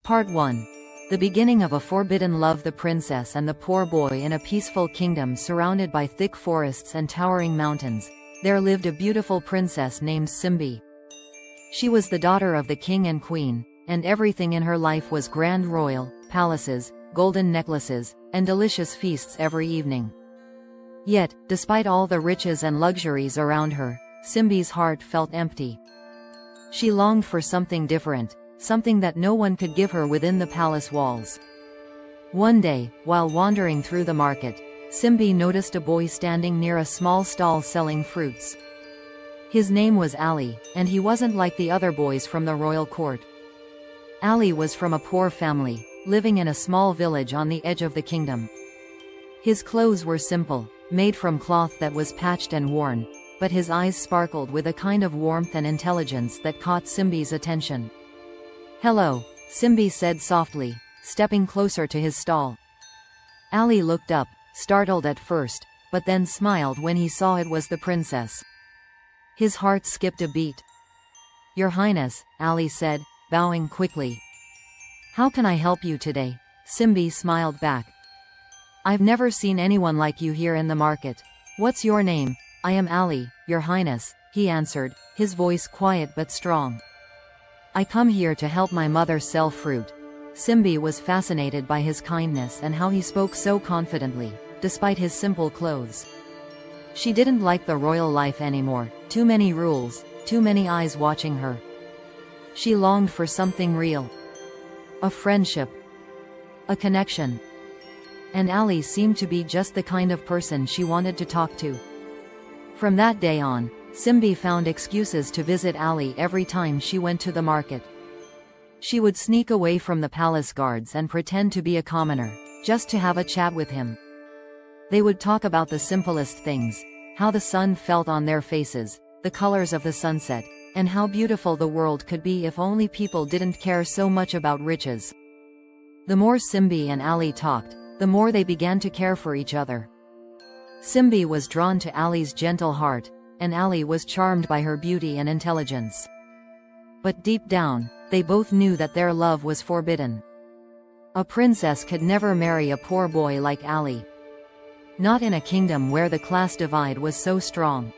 Part 1. The beginning of a forbidden love. The princess and the poor boy. In a peaceful kingdom surrounded by thick forests and towering mountains, there lived a beautiful princess named Simbi. She was the daughter of the king and queen, and everything in her life was grand: royal palaces, golden necklaces, and delicious feasts every evening. Yet, despite all the riches and luxuries around her, Simbi's heart felt empty. She longed for something different, something that no one could give her within the palace walls. One day, while wandering through the market, Simbi noticed a boy standing near a small stall selling fruits. His name was Ali, and he wasn't like the other boys from the royal court. Ali was from a poor family, living in a small village on the edge of the kingdom. His clothes were simple, made from cloth that was patched and worn, but his eyes sparkled with a kind of warmth and intelligence that caught Simbi's attention. "Hello," Simbi said softly, stepping closer to his stall. Ali looked up, startled at first, but then smiled when he saw it was the princess. His heart skipped a beat. "Your Highness," Ali said, bowing quickly. "How can I help you today?" Simbi smiled back. "I've never seen anyone like you here in the market. What's your name?" "I am Ali, Your Highness," he answered, his voice quiet but strong. "I come here to help my mother sell fruit." Simbi was fascinated by his kindness and how he spoke so confidently, despite his simple clothes. She didn't like the royal life anymore, too many rules, too many eyes watching her. She longed for something real. A friendship. A connection. And Ali seemed to be just the kind of person she wanted to talk to. From that day on, Simbi found excuses to visit Ali every time she went to the market. She would sneak away from the palace guards and pretend to be a commoner, just to have a chat with him. They would talk about the simplest things, how the sun felt on their faces, the colors of the sunset, and how beautiful the world could be if only people didn't care so much about riches. The more Simbi and Ali talked, the more they began to care for each other. Simbi was drawn to Ali's gentle heart, and Ali was charmed by her beauty and intelligence. But deep down, they both knew that their love was forbidden. A princess could never marry a poor boy like Ali. Not in a kingdom where the class divide was so strong.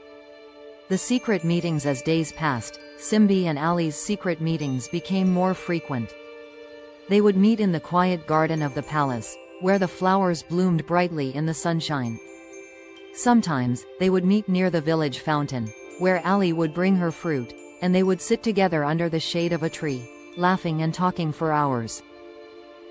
The secret meetings. As days passed, Simbi and Ali's secret meetings became more frequent. They would meet in the quiet garden of the palace, where the flowers bloomed brightly in the sunshine. Sometimes, they would meet near the village fountain, where Ali would bring her fruit, and they would sit together under the shade of a tree, laughing and talking for hours.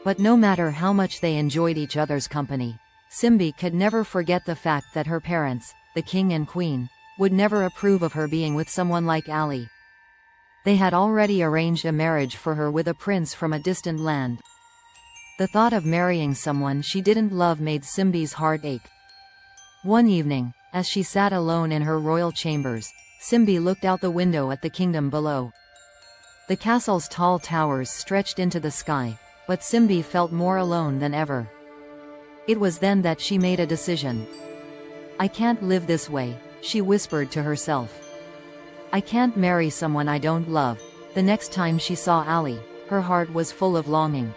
But no matter how much they enjoyed each other's company, Simbi could never forget the fact that her parents, the king and queen, would never approve of her being with someone like Ali. They had already arranged a marriage for her with a prince from a distant land. The thought of marrying someone she didn't love made Simbi's heart ache. One evening, as she sat alone in her royal chambers, Simbi looked out the window at the kingdom below. The castle's tall towers stretched into the sky, but Simbi felt more alone than ever. It was then that she made a decision. "I can't live this way," she whispered to herself. "I can't marry someone I don't love." The next time she saw Ali, her heart was full of longing.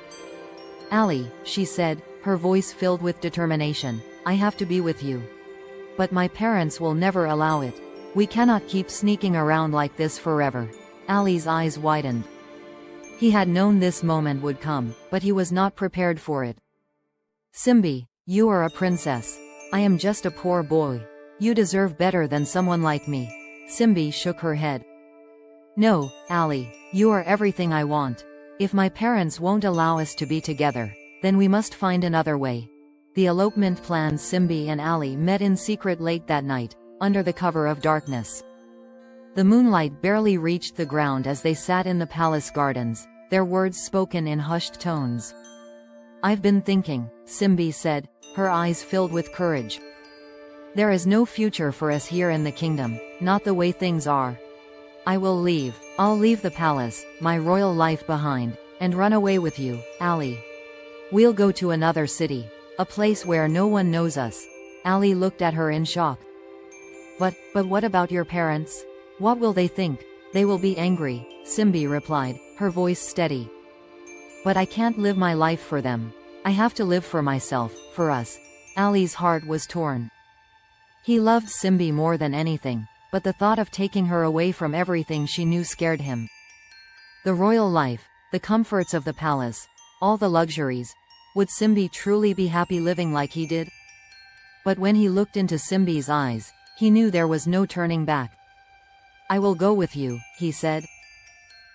"Ali," she said, her voice filled with determination, "I have to be with you. But my parents will never allow it. We cannot keep sneaking around like this forever." Ali's eyes widened. He had known this moment would come, but he was not prepared for it. "Simbi, you are a princess. I am just a poor boy. You deserve better than someone like me." Simbi shook her head. "No, Ali, you are everything I want. If my parents won't allow us to be together, then we must find another way." The elopement planned. Simbi and Ali met in secret late that night, under the cover of darkness. The moonlight barely reached the ground as they sat in the palace gardens, their words spoken in hushed tones. "I've been thinking," Simbi said, her eyes filled with courage. "There is no future for us here in the kingdom, not the way things are. I will leave. I'll leave the palace, my royal life behind, and run away with you, Ali. We'll go to another city, a place where no one knows us." Ali looked at her in shock. But what about your parents? What will they think?" "They will be angry," Simbi replied, her voice steady. But I can't live my life for them. I have to live for myself, for us. Ali's heart was torn. He loved Simbi more than anything, but the thought of taking her away from everything she knew scared him. The royal life, the comforts of the palace, all the luxuries. Would Simbi truly be happy living like he did? But when he looked into Simbi's eyes, he knew there was no turning back. I will go with you, he said.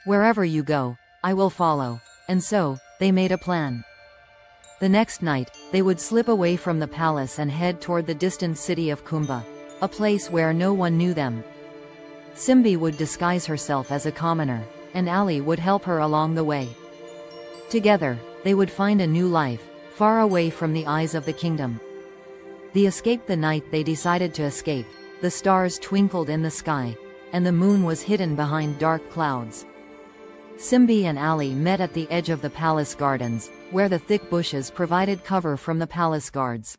Wherever you go, I will follow. And so, they made a plan. The next night, they would slip away from the palace and head toward the distant city of Kumba, a place where no one knew them. Simbi would disguise herself as a commoner, and Ali would help her along the way. Together, they would find a new life, far away from the eyes of the kingdom. They escaped the night they decided to escape. The stars twinkled in the sky, and the moon was hidden behind dark clouds. Simbi and Ali met at the edge of the palace gardens, where the thick bushes provided cover from the palace guards.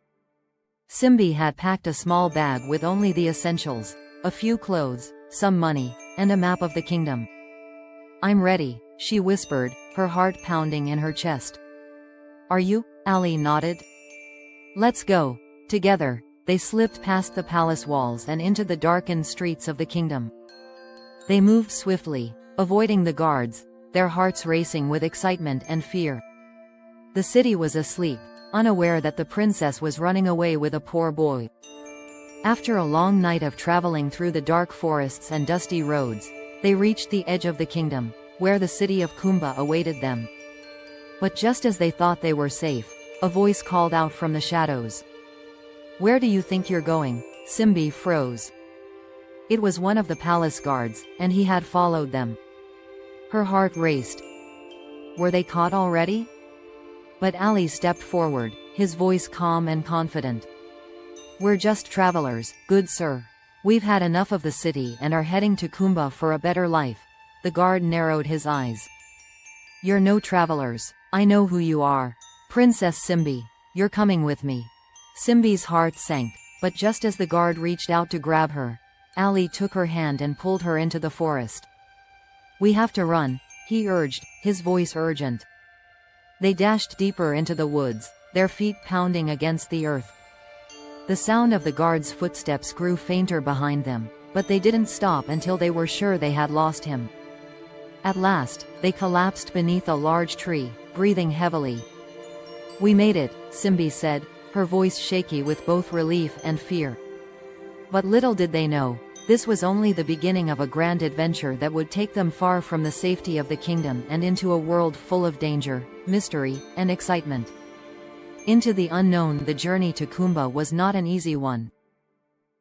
Simbi had packed a small bag with only the essentials, a few clothes, some money, and a map of the kingdom. I'm ready, she whispered, her heart pounding in her chest. Are you? Ali nodded. Let's go. Together, they slipped past the palace walls and into the darkened streets of the kingdom. They moved swiftly, avoiding the guards, their hearts racing with excitement and fear. The city was asleep, unaware that the princess was running away with a poor boy. After a long night of traveling through the dark forests and dusty roads, they reached the edge of the kingdom, where the city of Kumba awaited them. But just as they thought they were safe, a voice called out from the shadows. Where do you think you're going? Simbi froze. It was one of the palace guards, and he had followed them. Her heart raced. Were they caught already? But Ali stepped forward, his voice calm and confident. We're just travelers, good sir. We've had enough of the city and are heading to Kumba for a better life. The guard narrowed his eyes. You're no travelers. I know who you are. Princess Simbi. You're coming with me. Simbi's heart sank, but just as the guard reached out to grab her, Ali took her hand and pulled her into the forest. We have to run, he urged, his voice urgent. They dashed deeper into the woods, their feet pounding against the earth. The sound of the guard's footsteps grew fainter behind them, but they didn't stop until they were sure they had lost him. At last, they collapsed beneath a large tree, breathing heavily. We made it, Simbi said, her voice shaky with both relief and fear. But little did they know, this was only the beginning of a grand adventure that would take them far from the safety of the kingdom and into a world full of danger, mystery, and excitement. Into the unknown. The journey to Kumba was not an easy one.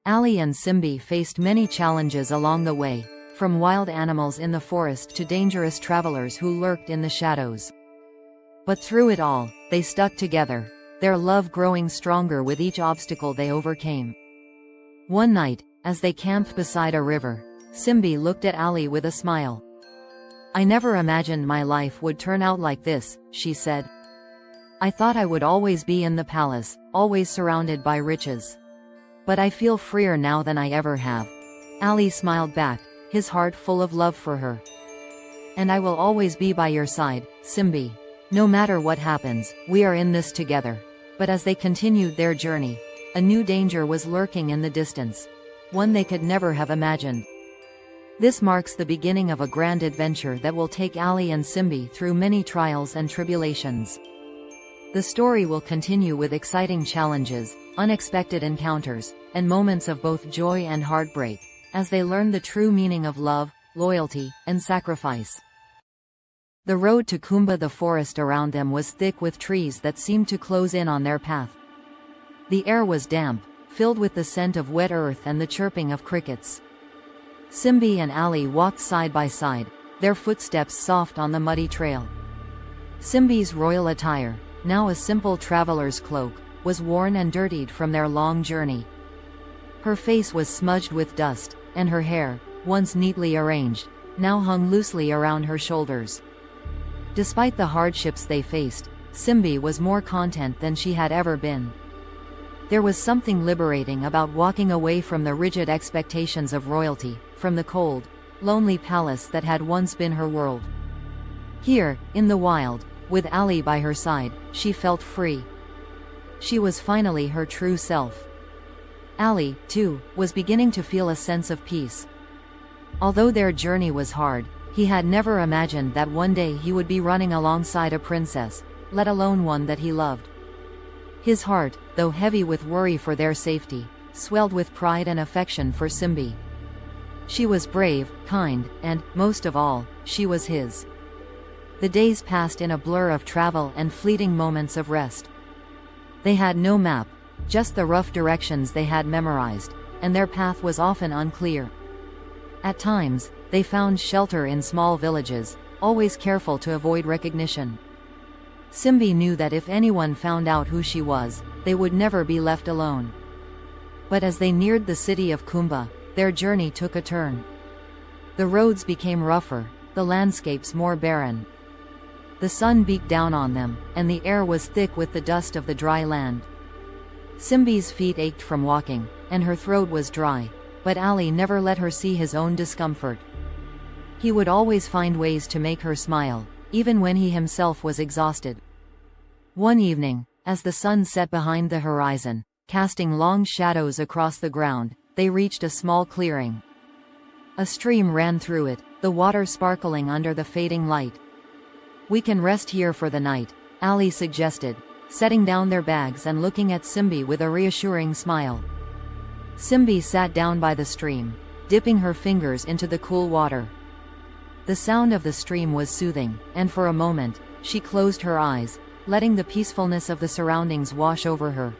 Ali and Simbi faced many challenges along the way, from wild animals in the forest to dangerous travelers who lurked in the shadows. But through it all, they stuck together, their love growing stronger with each obstacle they overcame. One night, as they camped beside a river, Simbi looked at Ali with a smile. I never imagined my life would turn out like this, she said. I thought I would always be in the palace, always surrounded by riches. But I feel freer now than I ever have. Ali smiled back, his heart full of love for her. And I will always be by your side, Simbi. No matter what happens, we are in this together. But as they continued their journey, a new danger was lurking in the distance. One they could never have imagined. This marks the beginning of a grand adventure that will take Ali and Simbi through many trials and tribulations. The story will continue with exciting challenges, unexpected encounters, and moments of both joy and heartbreak, as they learn the true meaning of love, loyalty, and sacrifice. The road to Kumba. The forest around them was thick with trees that seemed to close in on their path. The air was damp, filled with the scent of wet earth and the chirping of crickets. Simbi and Ali walked side by side, their footsteps soft on the muddy trail. Simbi's royal attire, now a simple traveler's cloak, was worn and dirtied from their long journey. Her face was smudged with dust, and her hair, once neatly arranged, now hung loosely around her shoulders. Despite the hardships they faced, Simbi was more content than she had ever been. There was something liberating about walking away from the rigid expectations of royalty, from the cold, lonely palace that had once been her world. Here, in the wild, With Ali by her side, she felt free. She was finally her true self. Ali, too, was beginning to feel a sense of peace. Although their journey was hard, he had never imagined that one day he would be running alongside a princess, let alone one that he loved. His heart, though heavy with worry for their safety, swelled with pride and affection for Simbi. She was brave, kind, and, most of all, she was his. The days passed in a blur of travel and fleeting moments of rest. They had no map, just the rough directions they had memorized, and their path was often unclear. At times, they found shelter in small villages, always careful to avoid recognition. Simbi knew that if anyone found out who she was, they would never be left alone. But as they neared the city of Kumba, their journey took a turn. The roads became rougher, the landscapes more barren. The sun beat down on them, and the air was thick with the dust of the dry land. Simbi's feet ached from walking, and her throat was dry, but Ali never let her see his own discomfort. He would always find ways to make her smile, even when he himself was exhausted. One evening, as the sun set behind the horizon, casting long shadows across the ground, they reached a small clearing. A stream ran through it, the water sparkling under the fading light. "We can rest here for the night," Ali suggested, setting down their bags and looking at Simbi with a reassuring smile. Simbi sat down by the stream, dipping her fingers into the cool water. The sound of the stream was soothing, and for a moment, she closed her eyes, letting the peacefulness of the surroundings wash over her.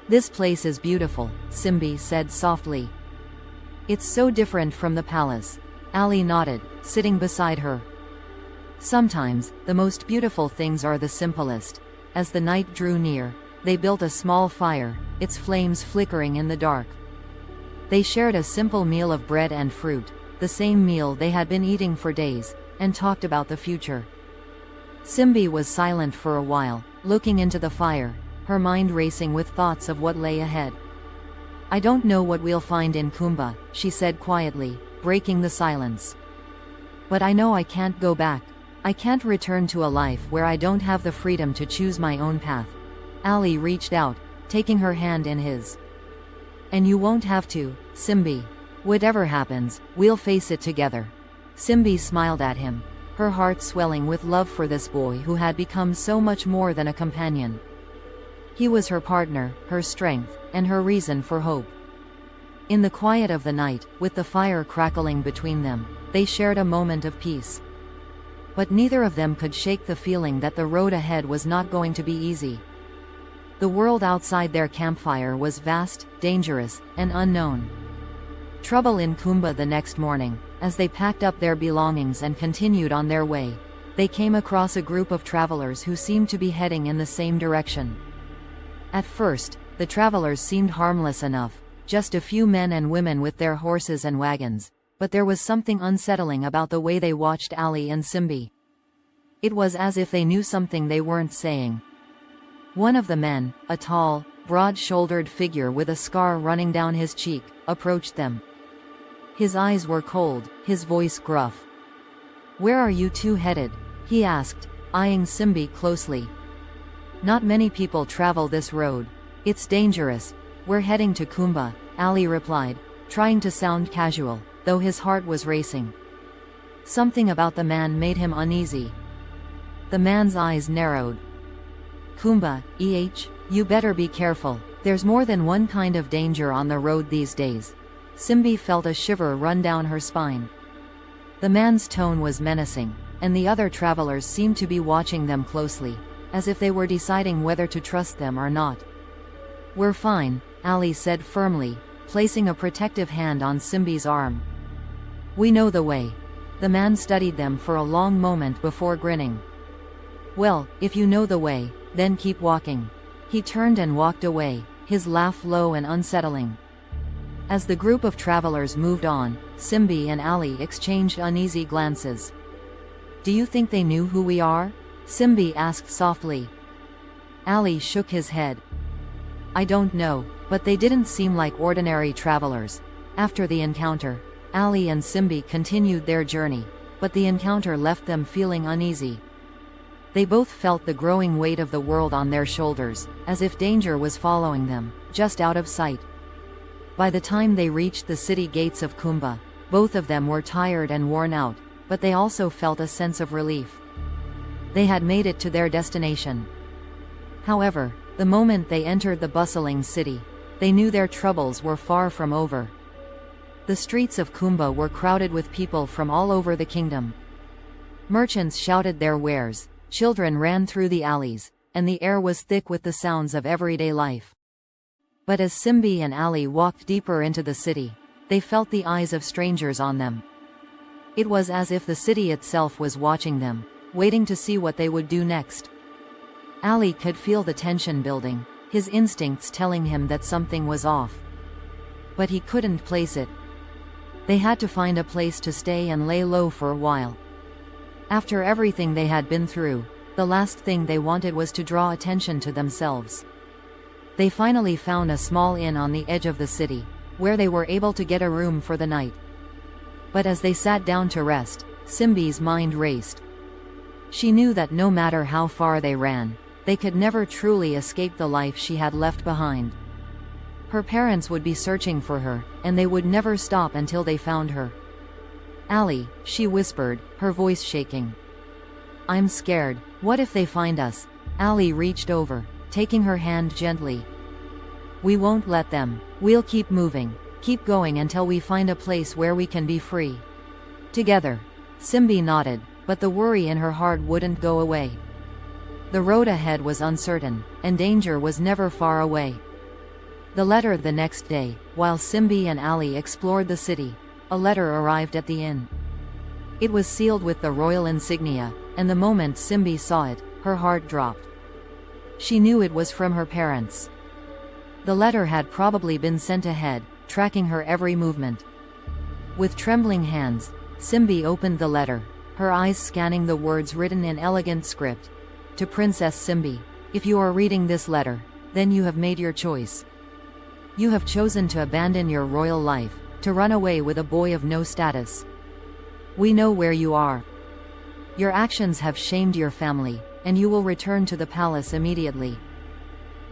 "This place is beautiful," Simbi said softly. "It's so different from the palace." Ali nodded, sitting beside her. "Sometimes, the most beautiful things are the simplest." As the night drew near, they built a small fire, its flames flickering in the dark. They shared a simple meal of bread and fruit, the same meal they had been eating for days, and talked about the future. Simbi was silent for a while, looking into the fire, her mind racing with thoughts of what lay ahead. "I don't know what we'll find in Kumba," she said quietly, breaking the silence. "But I know I can't go back. I can't return to a life where I don't have the freedom to choose my own path." Ali reached out, taking her hand in his. "And you won't have to, Simbi. Whatever happens, we'll face it together." Simbi smiled at him, her heart swelling with love for this boy who had become so much more than a companion. He was her partner, her strength, and her reason for hope. In the quiet of the night, with the fire crackling between them, they shared a moment of peace. But neither of them could shake the feeling that the road ahead was not going to be easy. The world outside their campfire was vast, dangerous, and unknown. Trouble in Kumba the next morning, as they packed up their belongings and continued on their way, they came across a group of travelers who seemed to be heading in the same direction. At first, the travelers seemed harmless enough, just a few men and women with their horses and wagons, but there was something unsettling about the way they watched Ali and Simbi. It was as if they knew something they weren't saying. One of the men, a tall, broad-shouldered figure with a scar running down his cheek, approached them. His eyes were cold, his voice gruff. "Where are you two headed?" he asked, eyeing Simbi closely. "Not many people travel this road. It's dangerous. We're heading to Kumba," Ali replied, trying to sound casual, though his heart was racing. Something about the man made him uneasy. The man's eyes narrowed. "Kumba, you better be careful. There's more than one kind of danger on the road these days." Simbi felt a shiver run down her spine. The man's tone was menacing, and the other travelers seemed to be watching them closely, as if they were deciding whether to trust them or not. "We're fine," Ali said firmly, placing a protective hand on Simbi's arm. "We know the way." The man studied them for a long moment before grinning. "Well, if you know the way, then keep walking." He turned and walked away, his laugh low and unsettling. As the group of travelers moved on, Simbi and Ali exchanged uneasy glances. "Do you think they knew who we are?" Simbi asked softly. Ali shook his head. "I don't know, but they didn't seem like ordinary travelers." After the encounter, Ali and Simbi continued their journey, but the encounter left them feeling uneasy. They both felt the growing weight of the world on their shoulders, as if danger was following them, just out of sight. By the time they reached the city gates of Kumba, both of them were tired and worn out, but they also felt a sense of relief. They had made it to their destination. However, the moment they entered the bustling city, they knew their troubles were far from over. The streets of Kumba were crowded with people from all over the kingdom. Merchants shouted their wares, children ran through the alleys, and the air was thick with the sounds of everyday life. But as Simbi and Ali walked deeper into the city, they felt the eyes of strangers on them. It was as if the city itself was watching them, waiting to see what they would do next. Ali could feel the tension building, his instincts telling him that something was off. But he couldn't place it. They had to find a place to stay and lay low for a while. After everything they had been through, the last thing they wanted was to draw attention to themselves. They finally found a small inn on the edge of the city, where they were able to get a room for the night. But as they sat down to rest, Simbi's mind raced. She knew that no matter how far they ran, they could never truly escape the life she had left behind. Her parents would be searching for her, and they would never stop until they found her. "Ali," she whispered, her voice shaking. "I'm scared. What if they find us?" Ali reached over, taking her hand gently. "We won't let them. We'll keep moving, keep going until we find a place where we can be free. Together." Simbi nodded, but the worry in her heart wouldn't go away. The road ahead was uncertain, and danger was never far away. The letter the next day, while Simbi and Ali explored the city, a letter arrived at the inn. It was sealed with the royal insignia, and the moment Simbi saw it, her heart dropped. She knew it was from her parents. The letter had probably been sent ahead, tracking her every movement. With trembling hands, Simbi opened the letter, her eyes scanning the words written in elegant script. "To Princess Simbi, if you are reading this letter, then you have made your choice. You have chosen to abandon your royal life, to run away with a boy of no status. We know where you are. Your actions have shamed your family, and you will return to the palace immediately.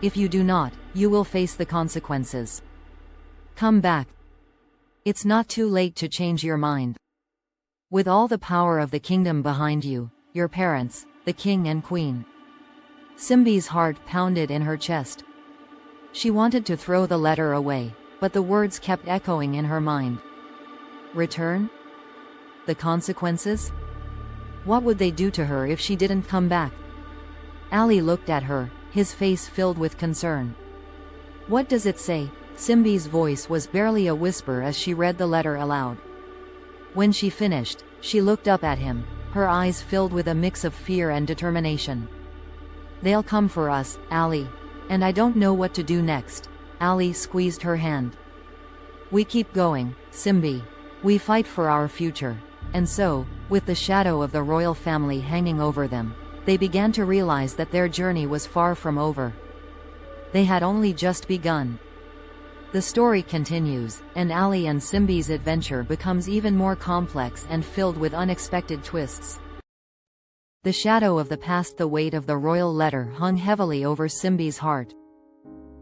If you do not, you will face the consequences. Come back. It's not too late to change your mind. With all the power of the kingdom behind you, your parents, the king and queen." Simbi's heart pounded in her chest. She wanted to throw the letter away, but the words kept echoing in her mind. Return? The consequences? What would they do to her if she didn't come back? Ali looked at her, his face filled with concern. "What does it say?" Simbi's voice was barely a whisper as she read the letter aloud. When she finished, she looked up at him, her eyes filled with a mix of fear and determination. "They'll come for us, Ali. And I don't know what to do next." Ali squeezed her hand. "We keep going, Simbi. We fight for our future." And so, with the shadow of the royal family hanging over them, they began to realize that their journey was far from over. They had only just begun. The story continues, and Ali and Simbi's adventure becomes even more complex and filled with unexpected twists. The shadow of the past, the weight of the royal letter hung heavily over Simbi's heart.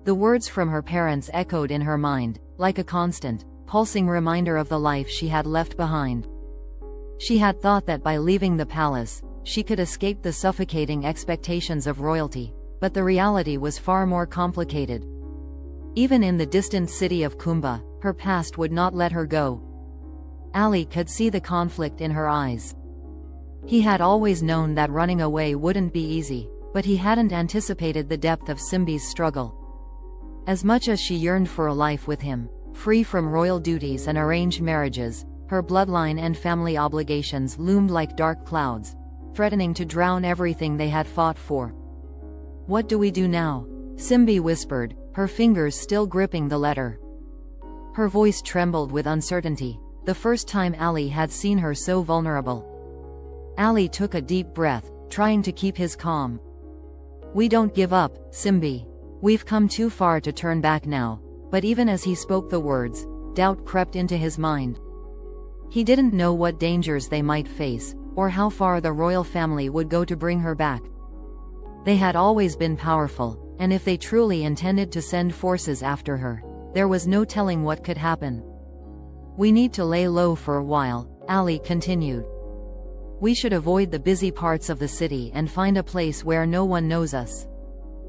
The words from her parents echoed in her mind, like a constant, pulsing reminder of the life she had left behind. She had thought that by leaving the palace, she could escape the suffocating expectations of royalty, but the reality was far more complicated. Even in the distant city of Kumba, her past would not let her go. Ali could see the conflict in her eyes. He had always known that running away wouldn't be easy, but he hadn't anticipated the depth of Simbi's struggle. As much as she yearned for a life with him, free from royal duties and arranged marriages, her bloodline and family obligations loomed like dark clouds, threatening to drown everything they had fought for. "What do we do now?" Simbi whispered, her fingers still gripping the letter. Her voice trembled with uncertainty, the first time Ali had seen her so vulnerable. Ali took a deep breath, trying to keep his calm. "We don't give up, Simbi. We've come too far to turn back now." But even as he spoke the words, doubt crept into his mind. He didn't know what dangers they might face, or how far the royal family would go to bring her back. They had always been powerful, and if they truly intended to send forces after her, there was no telling what could happen. We need to lay low for a while, Ali continued. We should avoid the busy parts of the city and find a place where no one knows us.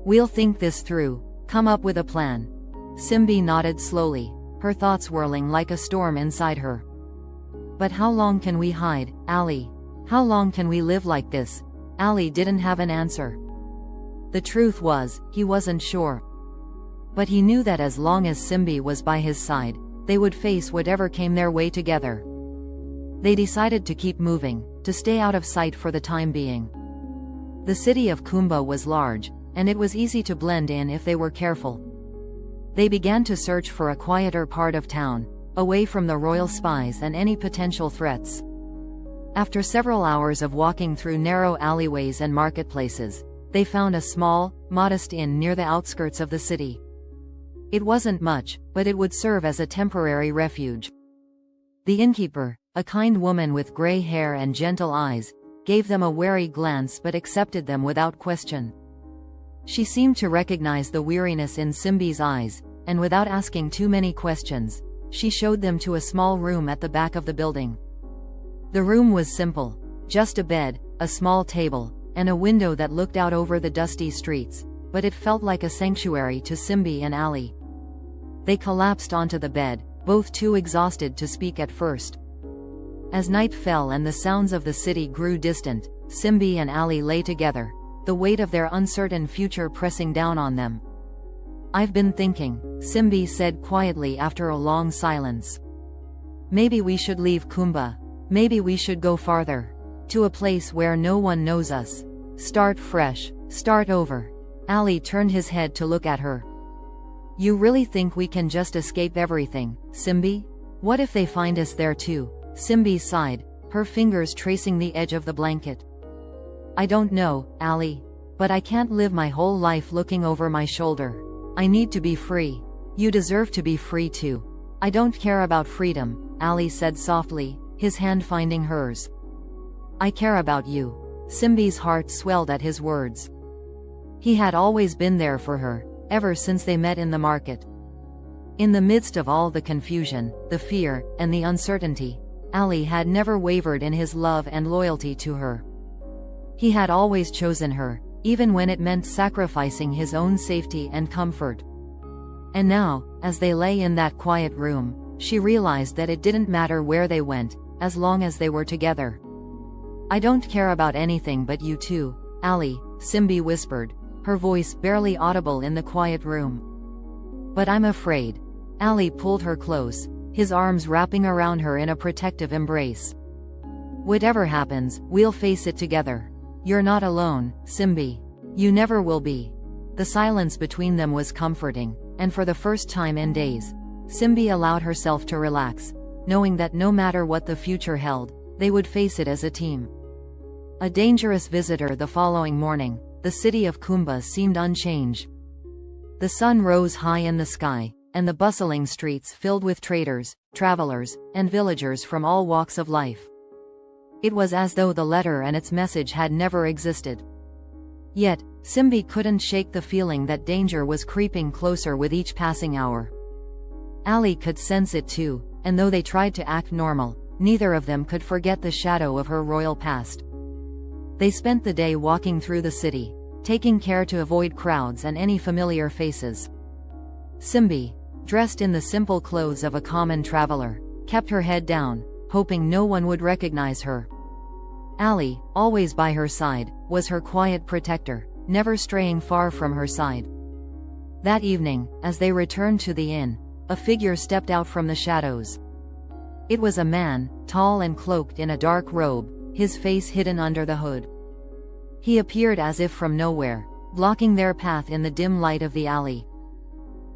We'll think this through, come up with a plan. Simbi nodded slowly, her thoughts whirling like a storm inside her. But how long can we hide, Ali? How long can we live like this? Ali didn't have an answer. The truth was, he wasn't sure. But he knew that as long as Simbi was by his side, they would face whatever came their way together. They decided to keep moving, to stay out of sight for the time being. The city of Kumba was large, and it was easy to blend in if they were careful. They began to search for a quieter part of town, away from the royal spies and any potential threats. After several hours of walking through narrow alleyways and marketplaces, they found a small, modest inn near the outskirts of the city. It wasn't much, but it would serve as a temporary refuge. The innkeeper, a kind woman with gray hair and gentle eyes, gave them a wary glance but accepted them without question. She seemed to recognize the weariness in Simbi's eyes, and without asking too many questions, she showed them to a small room at the back of the building. The room was simple, just a bed, a small table, and a window that looked out over the dusty streets, but it felt like a sanctuary to Simbi and Ali. They collapsed onto the bed, both too exhausted to speak at first. As night fell and the sounds of the city grew distant, Simbi and Ali lay together, the weight of their uncertain future pressing down on them. I've been thinking, Simbi said quietly after a long silence. Maybe we should leave Kumba. Maybe we should go farther. To a place where no one knows us. Start fresh, start over. Ali turned his head to look at her. You really think we can just escape everything, Simbi? What if they find us there too? Simbi sighed, her fingers tracing the edge of the blanket. I don't know, Ali. But I can't live my whole life looking over my shoulder. I need to be free. You deserve to be free too. I don't care about freedom, Ali said softly, his hand finding hers. I care about you. Simbi's heart swelled at his words. He had always been there for her, ever since they met in the market. In the midst of all the confusion, the fear, and the uncertainty, Ali had never wavered in his love and loyalty to her. He had always chosen her, even when it meant sacrificing his own safety and comfort. And now, as they lay in that quiet room, she realized that it didn't matter where they went, as long as they were together. I don't care about anything but you two, Ali, Simbi whispered, her voice barely audible in the quiet room. But I'm afraid. Ali pulled her close, his arms wrapping around her in a protective embrace. Whatever happens, we'll face it together. You're not alone, Simbi. You never will be. The silence between them was comforting, and for the first time in days, Simbi allowed herself to relax, knowing that no matter what the future held, they would face it as a team. A dangerous visitor the following morning, the city of Kumba seemed unchanged. The sun rose high in the sky, and the bustling streets filled with traders, travelers, and villagers from all walks of life. It was as though the letter and its message had never existed. Yet, Simbi couldn't shake the feeling that danger was creeping closer with each passing hour. Ali could sense it too, and though they tried to act normal, neither of them could forget the shadow of her royal past. They spent the day walking through the city, taking care to avoid crowds and any familiar faces. Simbi, dressed in the simple clothes of a common traveler, kept her head down, hoping no one would recognize her. Ali, always by her side, was her quiet protector, never straying far from her side. That evening, as they returned to the inn, a figure stepped out from the shadows. It was a man, tall and cloaked in a dark robe, his face hidden under the hood. He appeared as if from nowhere, blocking their path in the dim light of the alley.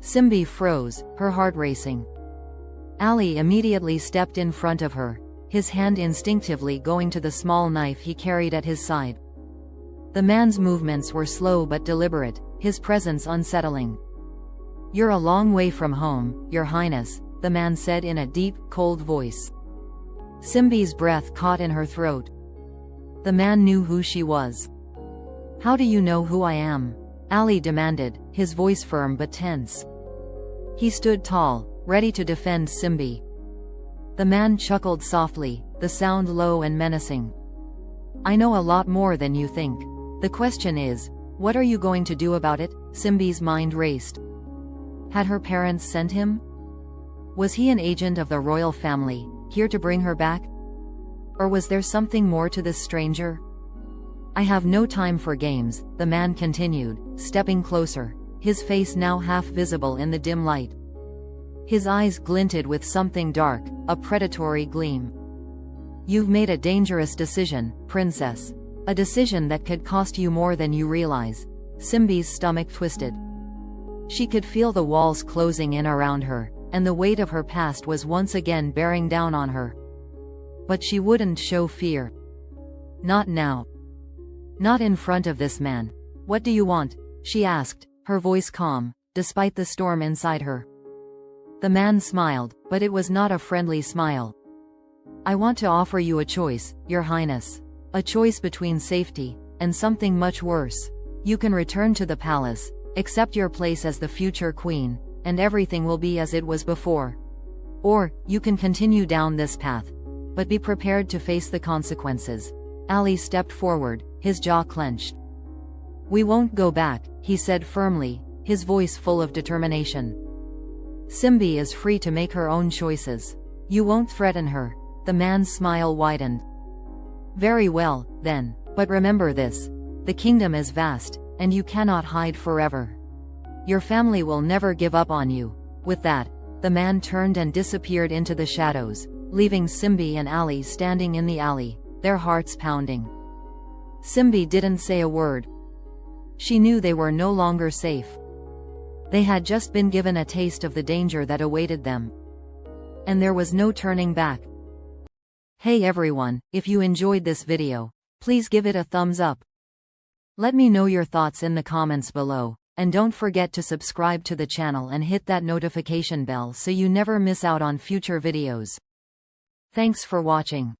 Simbi froze, her heart racing. Ali immediately stepped in front of her, his hand instinctively going to the small knife he carried at his side. The man's movements were slow but deliberate, his presence unsettling. You're a long way from home, Your Highness, the man said in a deep, cold voice. Simbi's breath caught in her throat. The man knew who she was. How do you know who I am? Ali demanded, his voice firm but tense. He stood tall, ready to defend Simbi. The man chuckled softly, the sound low and menacing. I know a lot more than you think. The question is, what are you going to do about it? Simbi's mind raced. Had her parents sent him? Was he an agent of the royal family, here to bring her back? Or was there something more to this stranger? I have no time for games, the man continued, stepping closer, his face now half visible in the dim light. His eyes glinted with something dark, a predatory gleam. You've made a dangerous decision, princess. A decision that could cost you more than you realize. Simbi's stomach twisted. She could feel the walls closing in around her, and the weight of her past was once again bearing down on her. But she wouldn't show fear. Not now. Not in front of this man. What do you want? She asked, her voice calm, despite the storm inside her. The man smiled, but it was not a friendly smile. I want to offer you a choice, Your Highness. A choice between safety and something much worse. You can return to the palace, accept your place as the future queen, and everything will be as it was before. Or, you can continue down this path. But be prepared to face the consequences. Ali stepped forward, his jaw clenched. We won't go back, he said firmly, his voice full of determination. Simbi is free to make her own choices. You won't threaten her. The man's smile widened. Very well, then, but remember this. The kingdom is vast, and you cannot hide forever. Your family will never give up on you. With that, the man turned and disappeared into the shadows, leaving Simbi and Ali standing in the alley, their hearts pounding. Simbi didn't say a word. She knew they were no longer safe. They had just been given a taste of the danger that awaited them. And there was no turning back. Hey everyone, if you enjoyed this video, please give it a thumbs up. Let me know your thoughts in the comments below, and don't forget to subscribe to the channel and hit that notification bell so you never miss out on future videos. Thanks for watching.